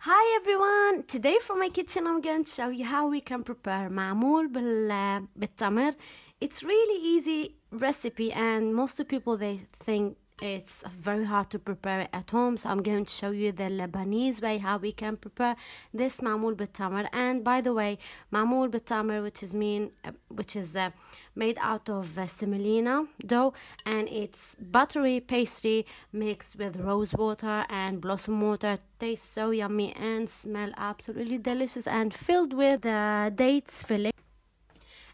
Hi everyone! Today from my kitchen I'm going to show you how we can prepare معمول بالتمر. It's really easy recipe and most of the people they think it's very hard to prepare it at home, so I'm going to show you the Lebanese way how we can prepare this معمول بالتمر. And by the way, معمول بالتمر, which is made out of semolina dough, and it's buttery pastry mixed with rose water and blossom water. Tastes so yummy and smell absolutely delicious and filled with dates filling.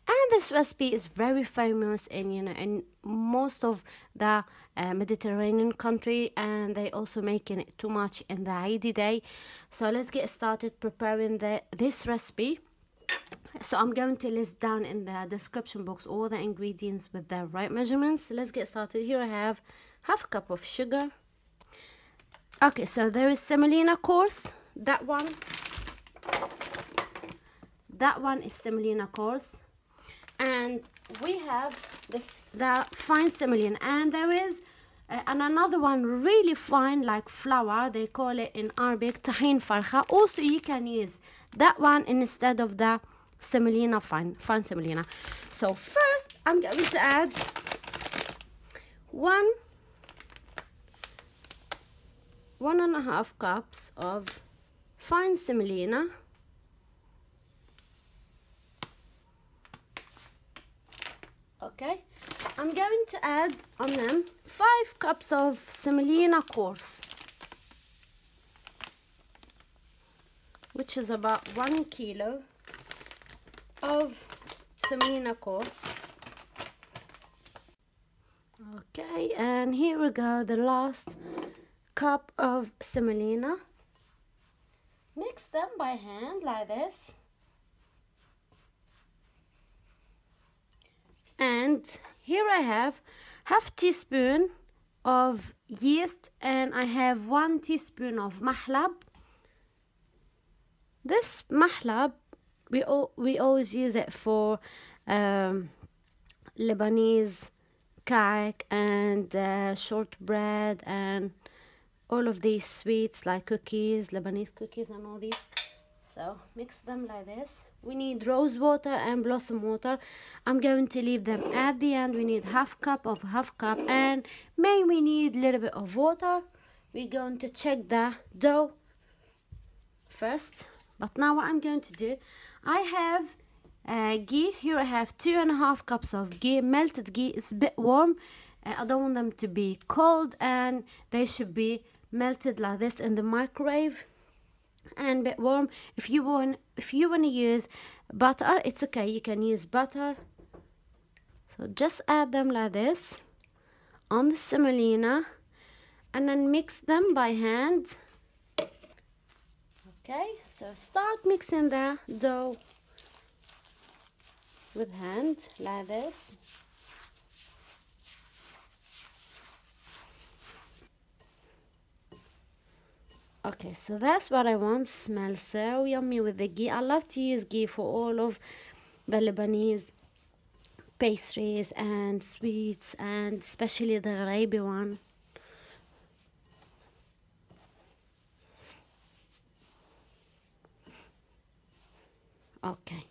And this recipe is very famous in most of the Mediterranean country, and they also making it too much in the Eid day. So let's get started preparing this recipe. So I'm going to list down in the description box all the ingredients with the right measurements. Let's get started. Here I have half a cup of sugar. Okay, so there is semolina coarse. That one is semolina coarse. And we have the fine semolina, and there is another one really fine like flour. They call it in Arabic طحين فرخة. Also you can use that one instead of the semolina fine semolina. So first I'm going to add 1.5 cups of fine semolina. Okay, I'm going to add on them 5 cups of semolina coarse, which is about 1 kilo of semolina coarse. Okay, and here we go, the last cup of semolina. Mix them by hand like this. And here I have half teaspoon of yeast, and I have 1 teaspoon of mahlab. This mahlab, we always use it for Lebanese cake and shortbread and all of these sweets like cookies, Lebanese cookies and all these. So mix them like this. We need rose water and blossom water. I'm going to leave them at the end. We need half cup, and maybe we need a little bit of water. We're going to check the dough first. But now what I'm going to do, I have ghee. Here I have 2.5 cups of ghee, melted ghee. It's a bit warm. I don't want them to be cold, and they should be melted like this in the microwave and a bit warm. If you want to use butter, it's okay, you can use butter. So just add them like this on the semolina and then mix them by hand. Okay, so start mixing the dough with hand like this. Okay, so that's what I want. Smells so yummy with the ghee. I love to use ghee for all of the Lebanese pastries and sweets, and especially the gharaibi one. Okay,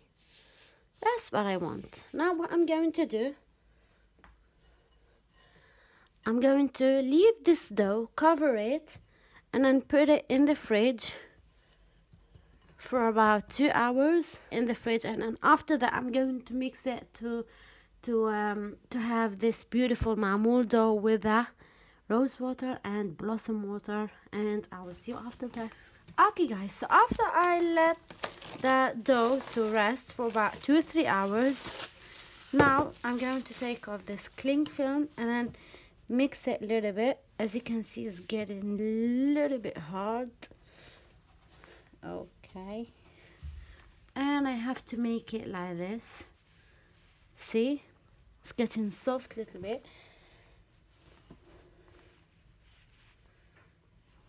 that's what I want. Now what I'm going to do, I'm going to leave this dough, cover it, and then put it in the fridge for about 2 hours in the fridge. And then after that I'm going to mix it to have this beautiful معمول dough with the rose water and blossom water, and I will see you after that. Okay guys, so after I let the dough to rest for about 2 or 3 hours, now I'm going to take off this cling film and then mix it a little bit. As you can see, it's getting a little bit hard. Okay, and I have to make it like this. See, it's getting soft a little bit.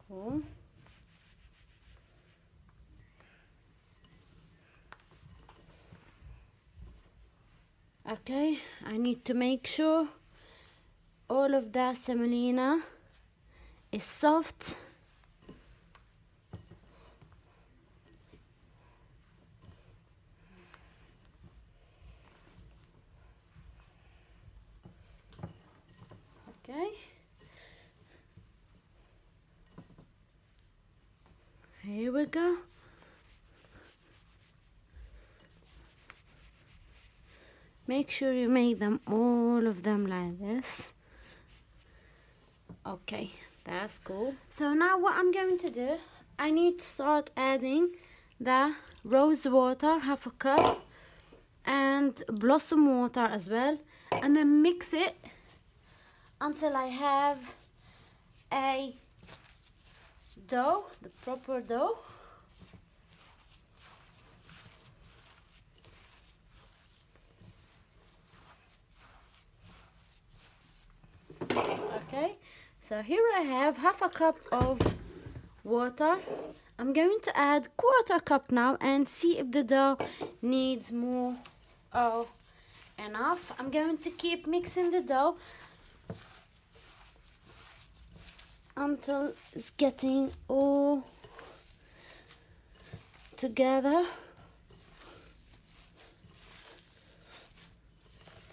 Cool. Okay, I need to make sure all of the semolina is soft. Okay. Here we go. Make sure you make them, all of them, like this. Okay, that's cool. So now what I'm going to do, I need to start adding the rose water, half a cup, and blossom water as well, and then mix it until I have a dough, the proper dough. Okay, so here I have half a cup of water. I'm going to add quarter cup now and see if the dough needs more or enough. I'm going to keep mixing the dough until it's getting all together.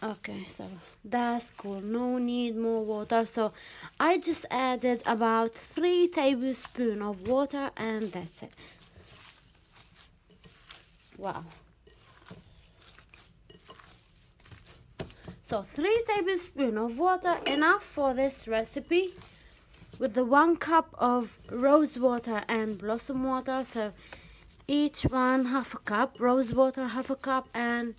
Okay, so that's cool, no need more water. So I just added about 3 tablespoons of water and that's it. Wow. So 3 tablespoons of water, enough for this recipe, with the 1 cup of rose water and blossom water. So each one half a cup, rose water half a cup, and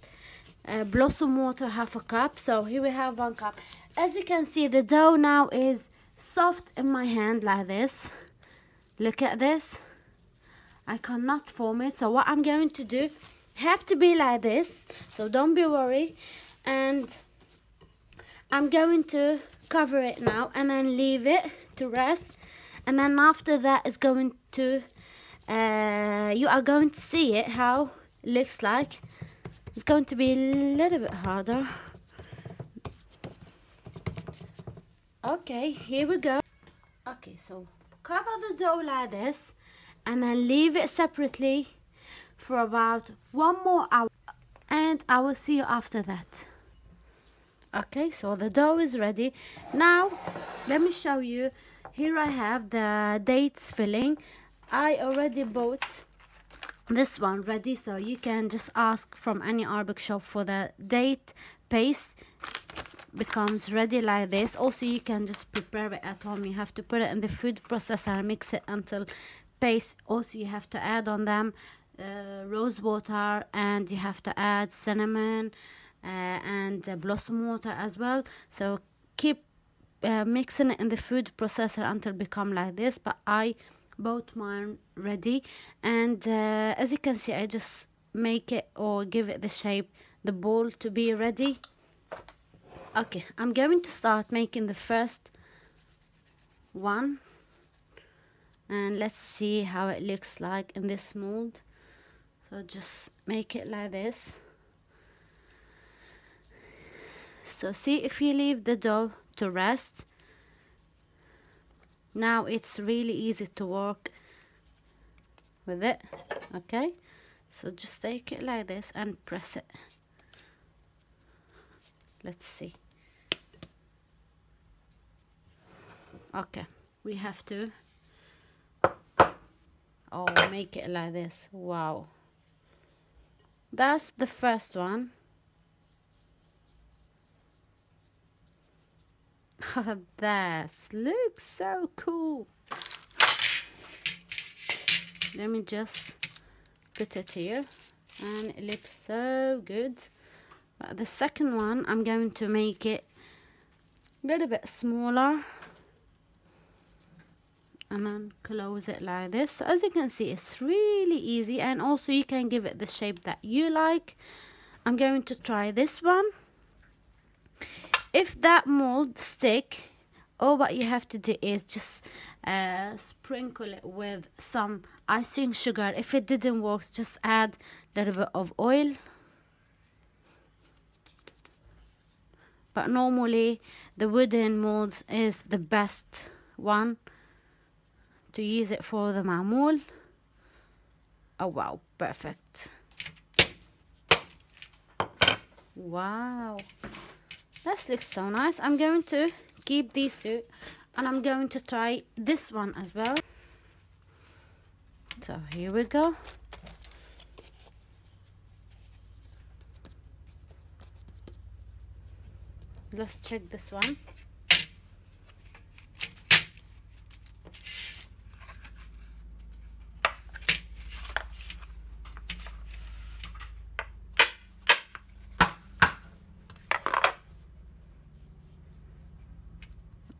blossom water half a cup. So here we have 1 cup. As you can see, the dough now is soft in my hand like this. Look at this. I cannot form it. So what I'm going to do, have to be like this, so don't be worried. And I'm going to cover it now and then leave it to rest, and then after that it's going to you are going to see it how it looks like. It's going to be a little bit harder. Okay, here we go. Okay, so cover the dough like this and then leave it separately for about 1 more hour, and I will see you after that. Okay, so the dough is ready. Now let me show you. Here I have the dates filling. I already bought this one ready, so you can just ask from any Arabic shop for the date paste. Becomes ready like this. Also, you can just prepare it at home. You have to put it in the food processor and mix it until paste. Also, you have to add on them rose water, and you have to add cinnamon and blossom water as well. So keep mixing it in the food processor until become like this. But I bought mine ready, and as you can see, I just make it or give it the shape, the bowl to be ready. Okay, I'm going to start making the first one, and let's see how it looks like in this mold. So just make it like this. So see, if you leave the dough to rest, now it's really easy to work with it. Okay, so just take it like this and press it. Let's see. Okay, we have to make it like this. Wow, that's the first one. That looks so cool. Let me just put it here, and it looks so good. But the second one, I'm going to make it a little bit smaller and then close it like this. So as you can see, it's really easy, and also you can give it the shape that you like. I'm going to try this one. If that mold stick, all what you have to do is just sprinkle it with some icing sugar. If it didn't work, just add a little bit of oil. But normally the wooden molds is the best one to use it for the معمول. Oh wow, perfect. Wow, that looks so nice. I'm going to keep these two, and I'm going to try this one as well. So here we go. Let's check this one.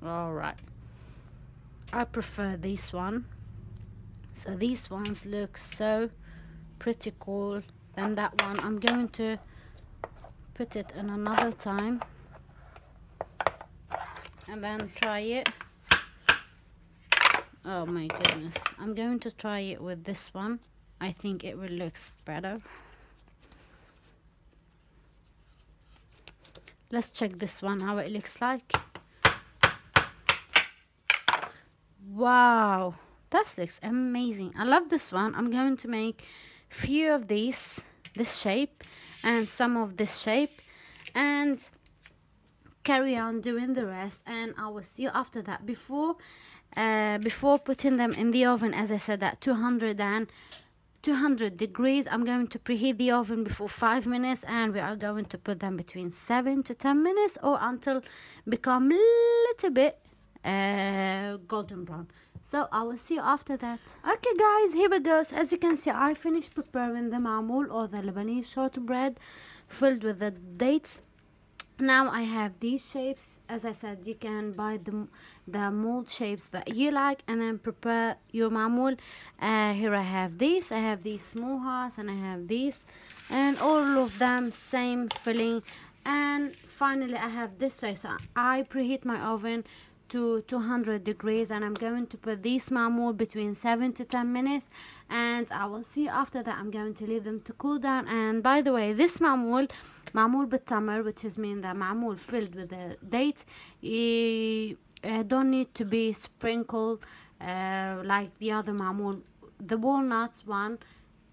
All right, I prefer this one. So these ones look so pretty cool than that one. I'm going to put it in another time and then try it. Oh my goodness, I'm going to try it with this one. I think it will look better. Let's check this one, how it looks like. Wow, that looks amazing. I love this one. I'm going to make few of these, this shape, and some of this shape, and carry on doing the rest, and I will see you after that. Before putting them in the oven, as I said, at 200 degrees, I'm going to preheat the oven before 5 minutes, and we are going to put them between 7 to 10 minutes or until become a little bit golden brown. So I will see you after that. Okay guys, here we go. So as you can see, I finished preparing the Maamoul, or the Lebanese shortbread filled with the dates. Now I have these shapes. As I said, you can buy the mold shapes that you like and then prepare your Maamoul. Here I have these. I have these mohas, and I have these, and all of them same filling. And finally I have this way. So I preheat my oven to 200 degrees, and I'm going to put these Maamoul between 7 to 10 minutes, and I will see after that. I'm going to leave them to cool down. And by the way, this Maamoul Bil Tamer, which is mean the Maamoul filled with the dates, you don't need to be sprinkled like the other Maamoul. The walnuts one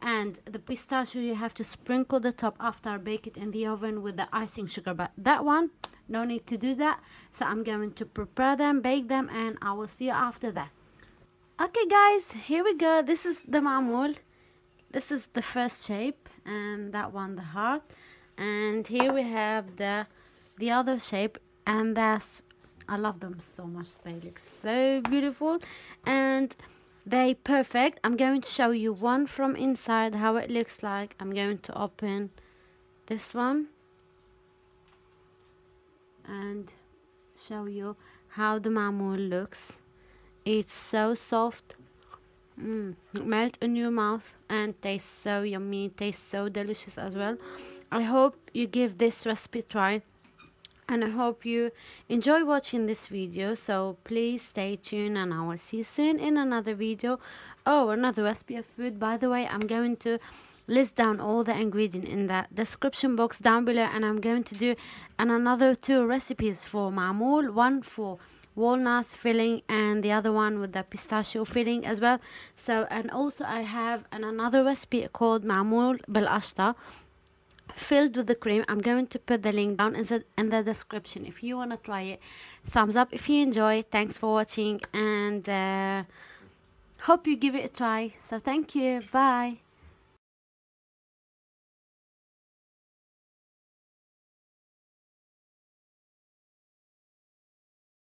and the pistachio, you have to sprinkle the top after bake it in the oven with the icing sugar, but that one no need to do that. So I'm going to prepare them, bake them, and I will see you after that. Okay guys, here we go. This is the Maamoul. This is the first shape, and that one the heart, and here we have the other shape, and that's, I love them so much. They look so beautiful and they perfect. I'm going to show you one from inside how it looks like. I'm going to open this one and show you how the Maamoul looks. It's so soft, melt in your mouth, and tastes so yummy, tastes so delicious as well. I hope you give this recipe a try, and I hope you enjoy watching this video. So please stay tuned, and I will see you soon in another video. Oh, another recipe of food. By the way, I'm going to list down all the ingredients in the description box down below, and I'm going to do another 2 recipes for Maamoul, one for walnuts filling and the other one with the pistachio filling as well. So, and also I have another recipe called Maamoul Bil Tamer filled with the cream. I'm going to put the link down in the description if you want to try it. Thumbs up if you enjoy. Thanks for watching, and hope you give it a try. So thank you. Bye.